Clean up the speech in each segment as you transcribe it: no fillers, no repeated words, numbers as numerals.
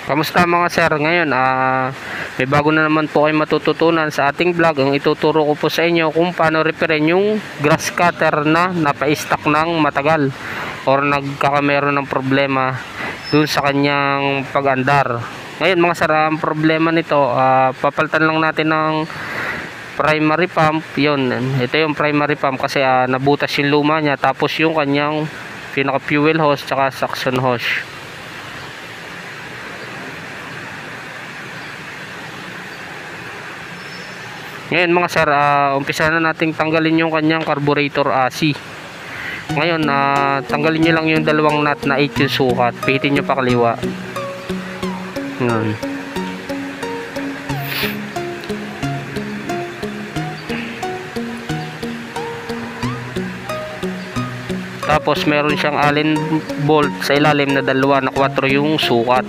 Kamusta mga sir? Ngayon, may bago na naman po kayo matututunan sa ating vlog. Ang ituturo ko po sa inyo kung paano repairin yung grass cutter na napa-stock ng matagal or nagkakameron ng problema dun sa kanyang pag-andar. Ngayon mga sir, ang problema nito, papalitan lang natin ng primary pump. Yun, ito yung primary pump kasi nabutas yung luma niya, tapos yung kanyang pinaka fuel hose tsaka suction hose. Ngayon mga sir, umpisa na nating tanggalin yung kanyang carburetor AC. Ngayon, tanggalin nyo lang yung dalawang nut na 8 yung sukat. Pihitin nyo pa kaliwa. Ngayon. Tapos meron siyang Allen bolt sa ilalim na dalawa na 4 yung sukat.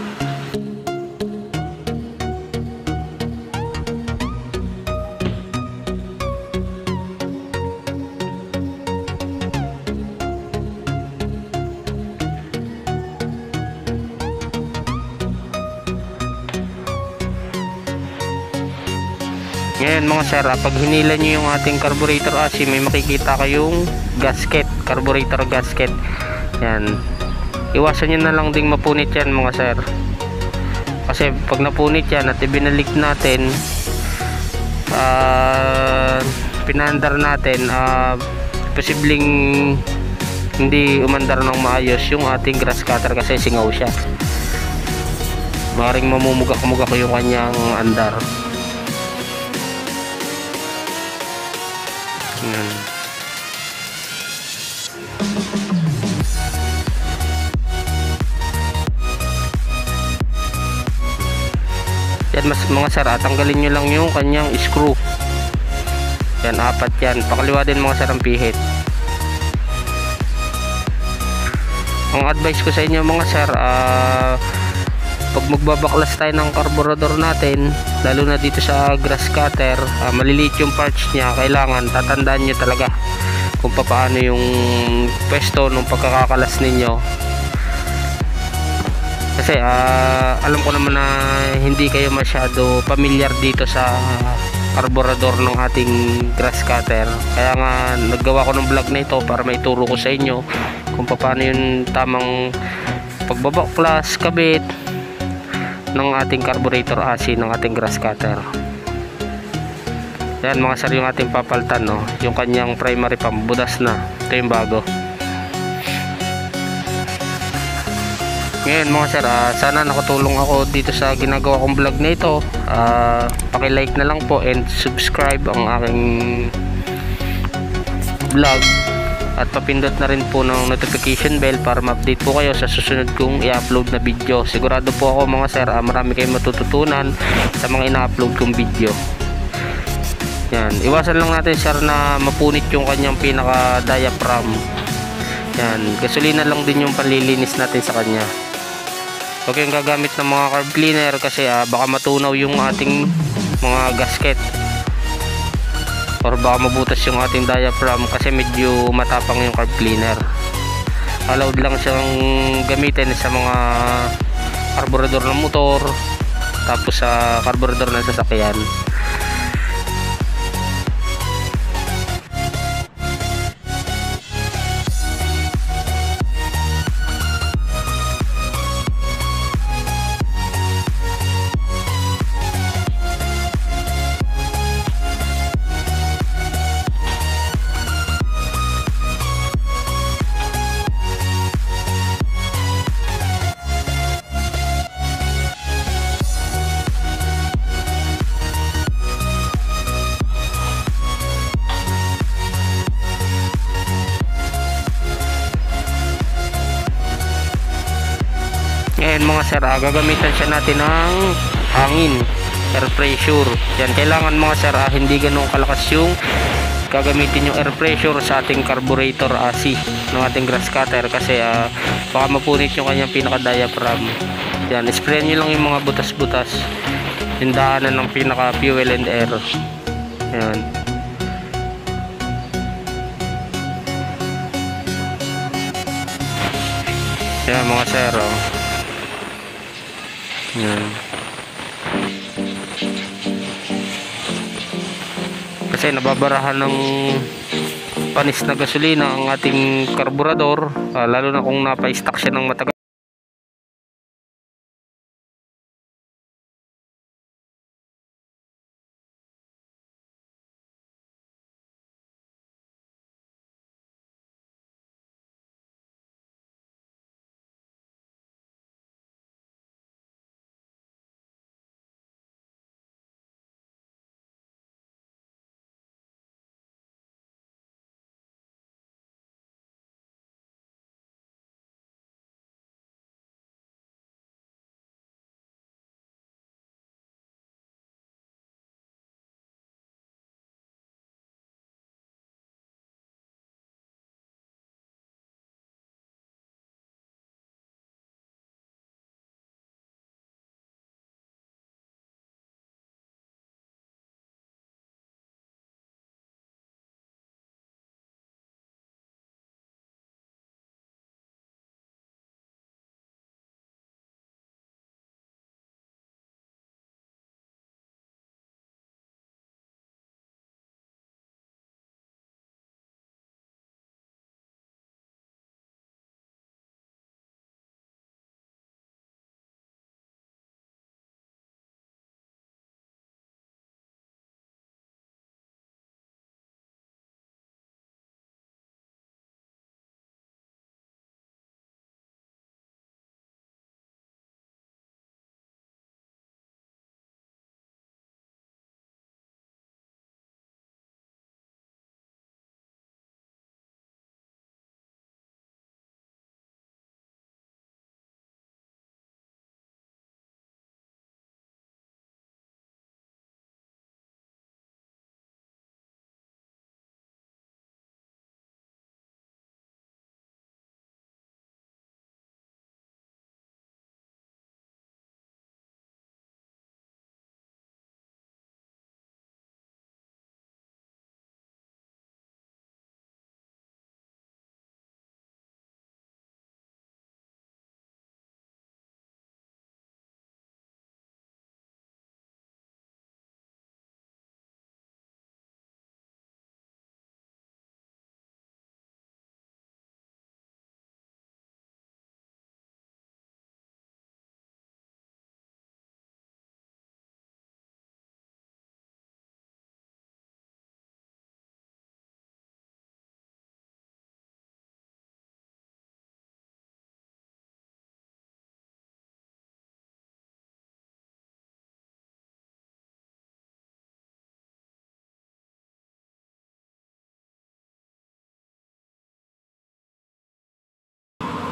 Ngayon mga sir, pag hinila nyo yung ating carburetor AC, may makikita kayong gasket, carburetor gasket. Yan. Iwasan nyo na lang ding mapunit yan mga sir. Kasi pag napunit yan at ibinalik natin, pinandar natin, posibleng hindi umandar ng maayos yung ating grass cutter kasi singaw siya. Maring mamumugak-mugak yung kanyang andar. Yan mga sir, tanggalin nyo lang yung kanyang screw. Yan, 4 yan. Pakaliwa din mga sir ang pihit. Ang advice ko sa inyo mga sir, pag magbabaklas tayo ng carburetor natin, lalo na dito sa grass cutter, maliliit yung parts niya, kailangan tatandaan nyo talaga kung paano yung pwesto ng pagkakakalas ninyo. Kasi alam ko naman na hindi kayo masyado familiar dito sa carburetor ng ating grass cutter, kaya nga naggawa ko ng vlog na ito para maituro ko sa inyo kung paano yung tamang pagbabaklas, kabit ng ating carburetor AC ng ating grass cutter. Yan mga sir, yung ating papalitan, no? Yung kanyang primary pump, budas na. Ito yung bago. Ngayon mga sir, sana nakatulong ako dito sa ginagawa kong vlog na ito. Paki-like na lang po and subscribe ang aking vlog. At papindot na rin po ng notification bell para ma-update po kayo sa susunod kong i-upload na video. Sigurado po ako mga sir, marami kayong matututunan sa mga ina-upload kong video. Yan, iwasan lang natin sir na mapunit yung kanyang pinaka diaphragm. Yan, gasolina lang din yung panlilinis natin sa kanya. Huwag kayong gagamit ng mga carb cleaner kasi baka matunaw yung ating mga gasket, or baka mabutas yung ating diaphragm kasi medyo matapang yung carb cleaner. Allowed lang siyang gamitin sa mga carburetor ng motor, tapos sa carburetor ng sasakyan. Ngayon mga sir, gagamitan siya natin ng hangin, air pressure. Yan, kailangan mga sir, hindi ganun kalakas yung gagamitin yung air pressure sa ating carburetor AC ng ating grass cutter kasi baka mapunit yung kanyang pinaka diaphragm. Yan, sprayan nyo lang yung mga butas-butas, yung daanan ng pinaka fuel and air. Yan. Yan mga sir, oh. Yan. Kasi nababarahan ng panis na gasolina ang ating karburador, lalo na kung napa-stock siya ng matagal.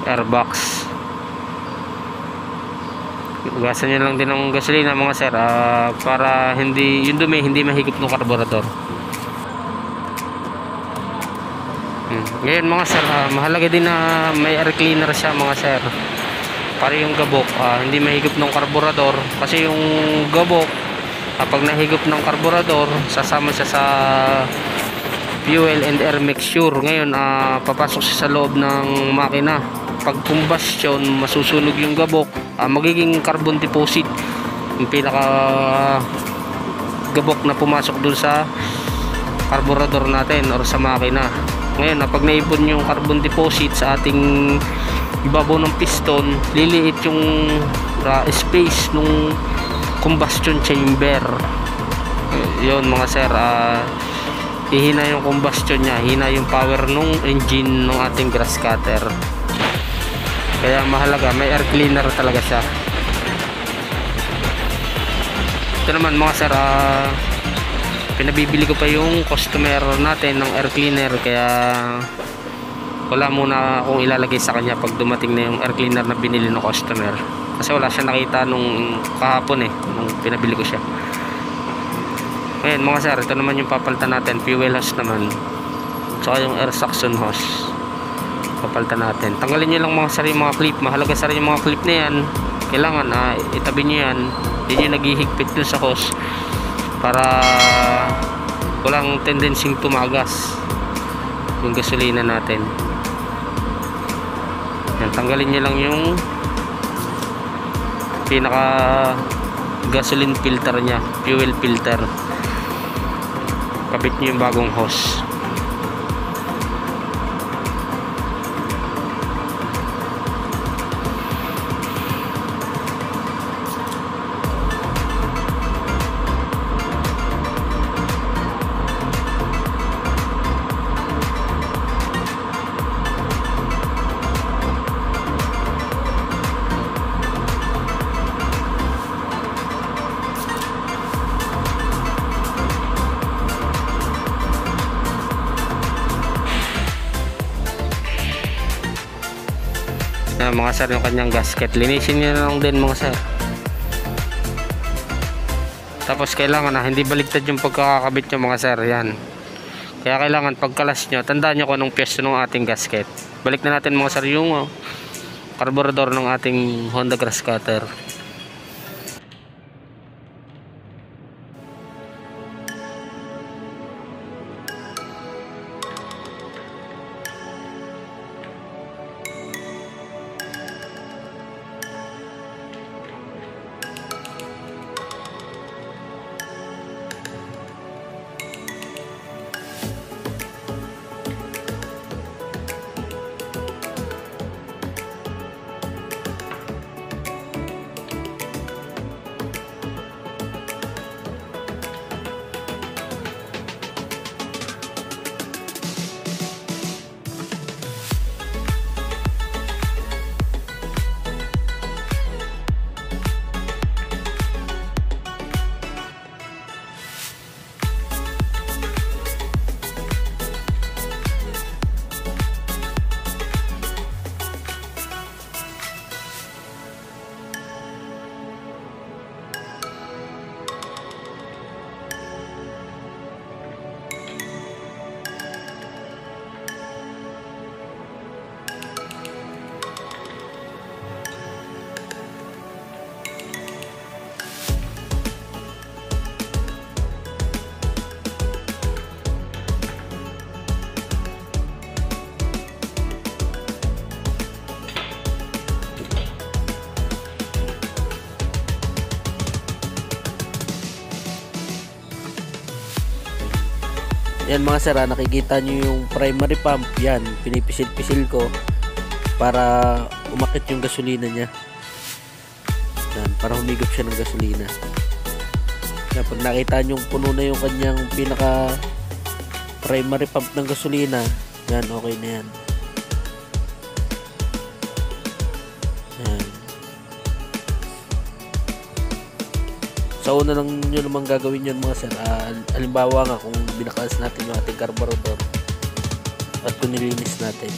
Airbox. Gasan nyo lang din ng gasolina mga sir, para hindi yung dumi hindi mahigop ng karburador. Ngayon mga sir, mahalaga din na may air cleaner siya mga sir, para yung gabok hindi mahigop ng karburador. Kasi yung gabok kapag nahigop ng karburador, sasama siya sa fuel and air mixture. Ngayon papasok siya sa loob ng makina. Pag combustion, masusunog yung gabok, magiging carbon deposit yung pinaka gabok na pumasok dun sa carburetor natin or sa makina. Ngayon pag naipon yung carbon deposit sa ating ibabaw ng piston, liliit yung space nung combustion chamber. Yun mga sir, ihina yung combustion nya, hina yung power nung engine ng ating grass cutter. Kaya mahalaga may air cleaner talaga siya. Ito naman mga sir, pinabibili ko pa yung customer natin ng air cleaner, kaya wala muna akong ilalagay sa kanya pag dumating na yung air cleaner na binili ng customer, kasi wala siya nakita nung kahapon nung pinabili ko siya. Ngayon mga sir, ito naman yung papalitan natin, fuel hose naman, saka yung air suction hose papalitan natin. Tanggalin nyo lang mga sir yung mga clip, mahalaga sir yung mga clip na yan, kailangan itabi nyo yan, yun yung naghihigpit dun sa hose para walang tendencying tumagas yung gasolina natin. Yan, tanggalin nyo lang yung pinaka gasoline filter nya, fuel filter. Kabit nyo yung bagong hose. Mga sir, yung kanyang gasket, linisin nyo lang din mga sir. Tapos kailangan na hindi baligtad yung pagkakakabit nyo mga sir, yan. Kaya kailangan pagkalas nyo, tandaan nyo kung anong pwesto ng ating gasket. Balik na natin mga sir yung carburetor ng ating Honda grass cutter. Yan mga sir, nakikita nyo yung primary pump. Yan, pinipisil-pisil ko para umakit yung gasolina nya. Yan, para humigop siya ng gasolina. Yan, pag nakita nyo puno na yung kanyang pinaka primary pump ng gasolina, yan, okay na yan. Yan. Sa una lang nyo naman gagawin yun mga sir. Halimbawa nga kung binakalas natin yung ating carburetor at kung nilinis natin.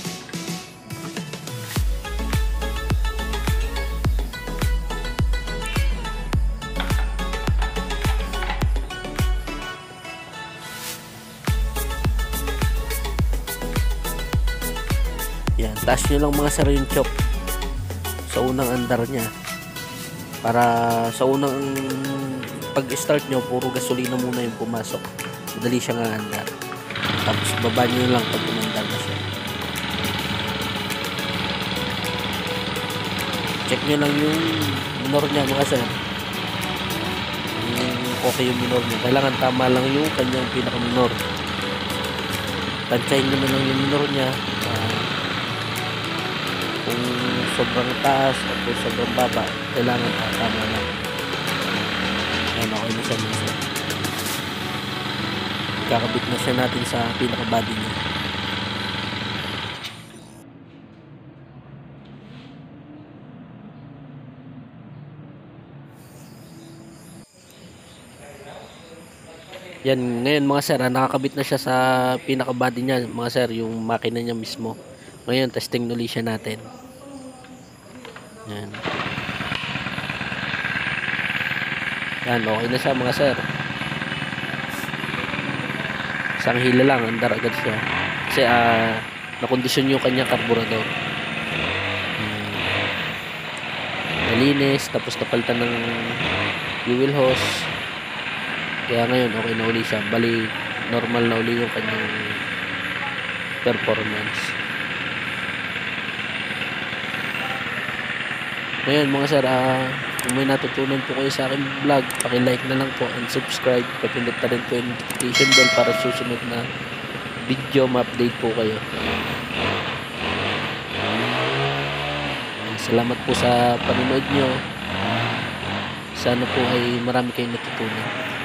Yan, taas nyo lang mga sir yung choke sa unang andar nya. Para sa unang pag-start nyo, puro gasolina muna yung pumasok. Madali siyang aandar. Tapos baba nyo lang pag umandar na siya. Check nyo lang yung minor nya mga sir. Okay yung minor nya. Kailangan tama lang yung kanyang pinaka-minor. Tansyahin nyo na lang yung minor nya. Kung sobrang taas o kung sobrang baba, kailangan tama lang. Ayan, okay na siya minsan. Kakabit na siya natin sa pinaka-body niya. Yan, ngayon mga sir, nakakabit na siya sa pinaka-body niya mga sir, yung makina niya mismo. Ngayon, testing ulit siya natin. Yan. Yan, okay na siya mga sir. Isang hila lang, andar agad siya. Kasi nakondisyon yung kanya carburetor. Nalinis, tapos napalitan ng fuel hose. Kaya ngayon, okay na uli siya. Bali, normal na uli yung kanyang performance. Ngayon mga sir, Kung may natutunan po kayo sa aking vlog, paki-like na lang po and subscribe. Papindot na rin po yung notification bell para susunod na video ma-update po kayo. Salamat po sa panonood nyo. Sana po ay marami kayong natutunan.